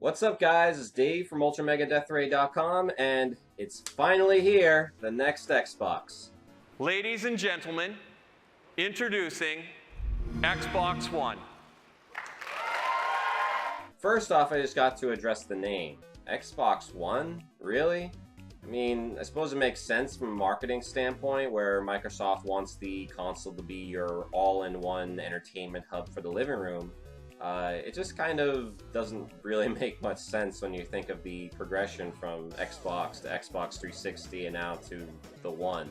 What's up, guys? It's Dave from UltraMegaDeathRay.com, and it's finally here, the next Xbox. Ladies and gentlemen, introducing Xbox One. First off, I just got to address the name. Xbox One? Really? I mean, I suppose it makes sense from a marketing standpoint, where Microsoft wants the console to be your all-in-one entertainment hub for the living room. It just kind of doesn't really make much sense when you think of the progression from Xbox to Xbox 360 and now to the One.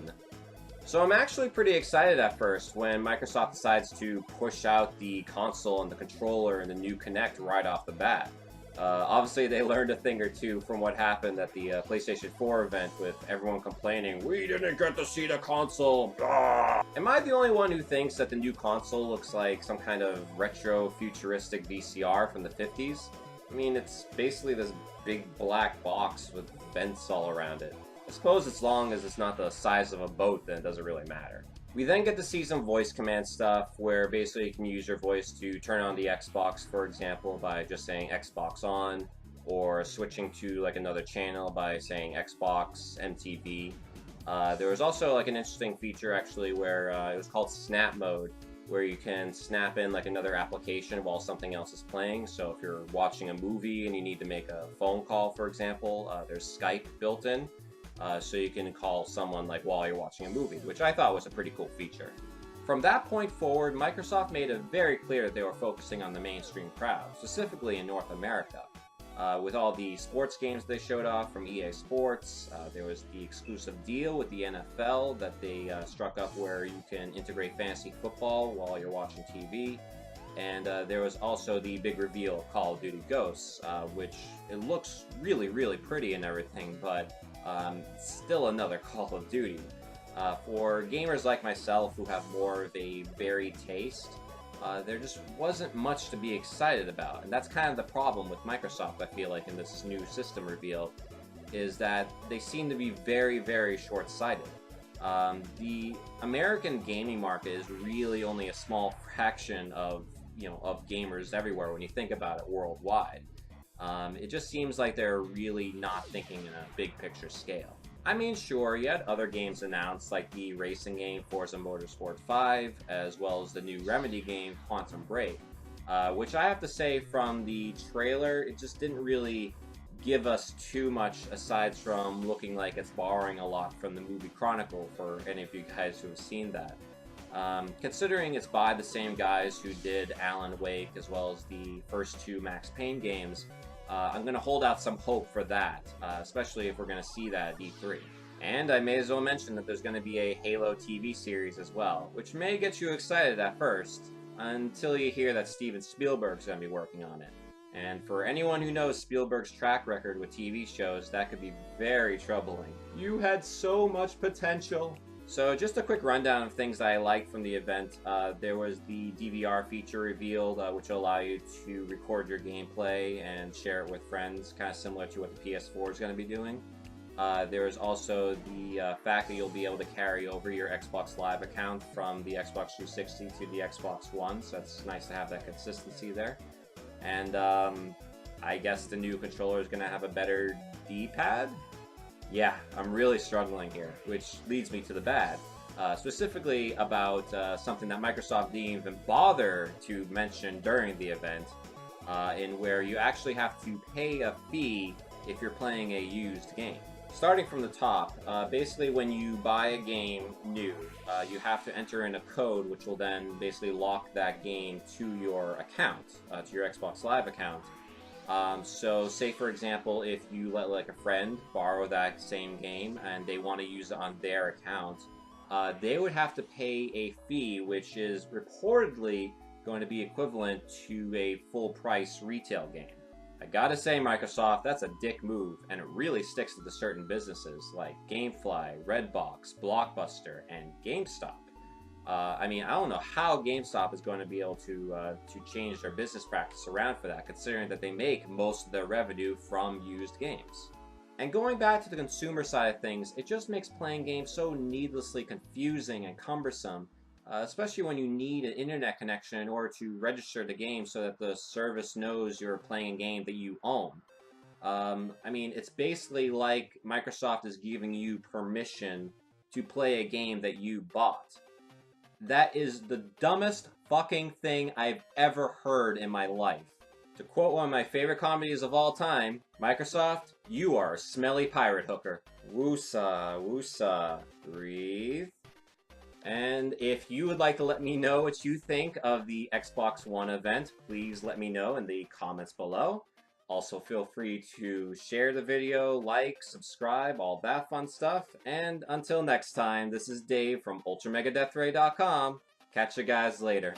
So I'm actually pretty excited at first when Microsoft decides to push out the console and the controller and the new Kinect right off the bat. Obviously, they learned a thing or two from what happened at the PlayStation 4 event with everyone complaining, "We didn't get to see the console!" Blah. Am I the only one who thinks that the new console looks like some kind of retro futuristic VCR from the 50s? I mean, it's basically this big black box with vents all around it. I suppose as long as it's not the size of a boat, then it doesn't really matter. We then get to see some voice command stuff where basically you can use your voice to turn on the Xbox, for example, by just saying Xbox on, or switching to like another channel by saying Xbox MTV. There was also like an interesting feature actually where it was called Snap Mode, where you can snap in like another application while something else is playing. So if you're watching a movie and you need to make a phone call, for example, there's Skype built in. So you can call someone like while you're watching a movie, which I thought was a pretty cool feature. From that point forward, Microsoft made it very clear that they were focusing on the mainstream crowd, specifically in North America. With all the sports games they showed off from EA Sports, there was the exclusive deal with the NFL that they struck up where you can integrate fantasy football while you're watching TV. And there was also the big reveal of Call of Duty Ghosts, which it looks really, really pretty and everything, but still another Call of Duty. For gamers like myself who have more of a varied taste, there just wasn't much to be excited about. And that's kind of the problem with Microsoft, I feel like, in this new system reveal, is that they seem to be very, very short-sighted. The American gaming market is really only a small fraction of gamers everywhere when you think about it worldwide. It just seems like they're really not thinking in a big picture scale. I mean, sure, you had other games announced, like the racing game Forza Motorsport 5, as well as the new Remedy game Quantum Break, which I have to say from the trailer, it just didn't really give us too much aside from looking like it's borrowing a lot from the movie Chronicle, for any of you guys who have seen that. Considering it's by the same guys who did Alan Wake as well as the first two Max Payne games, I'm going to hold out some hope for that, especially if we're going to see that at E3. And I may as well mention that there's going to be a Halo TV series as well, which may get you excited at first, until you hear that Steven Spielberg's going to be working on it. And for anyone who knows Spielberg's track record with TV shows, that could be very troubling. You had so much potential. So just a quick rundown of things that I liked from the event. There was the DVR feature revealed, which will allow you to record your gameplay and share it with friends, kind of similar to what the PS4 is going to be doing. There is also the fact that you'll be able to carry over your Xbox Live account from the Xbox 360 to the Xbox One, so it's nice to have that consistency there. And I guess the new controller is going to have a better D-pad? Yeah, I'm really struggling here, which leads me to the bad. Specifically about something that Microsoft didn't even bother to mention during the event, in where you actually have to pay a fee if you're playing a used game. Starting from the top, basically when you buy a game new, you have to enter in a code which will then basically lock that game to your account, to your Xbox Live account. So say for example, if you let like a friend borrow that same game and they want to use it on their account, they would have to pay a fee which is reportedly going to be equivalent to a full price retail game. I gotta say, Microsoft, that's a dick move, and it really sticks to certain businesses like GameFly, Redbox, Blockbuster, and GameStop. I mean, I don't know how GameStop is going to be able to change their business practice around for that, considering that they make most of their revenue from used games. And going back to the consumer side of things, it just makes playing games so needlessly confusing and cumbersome especially when you need an internet connection in order to register the game so that the service knows you're playing a game that you own. I mean, it's basically like Microsoft is giving you permission to play a game that you bought. That is the dumbest fucking thing I've ever heard in my life. To quote one of my favorite comedies of all time, Microsoft, you are a smelly pirate hooker. Woosa, woosa, breathe. And if you would like to let me know what you think of the Xbox One event, please let me know in the comments below. Also, feel free to share the video, like, subscribe, all that fun stuff. And until next time, this is Dave from UltraMegaDeathRay.com. Catch you guys later.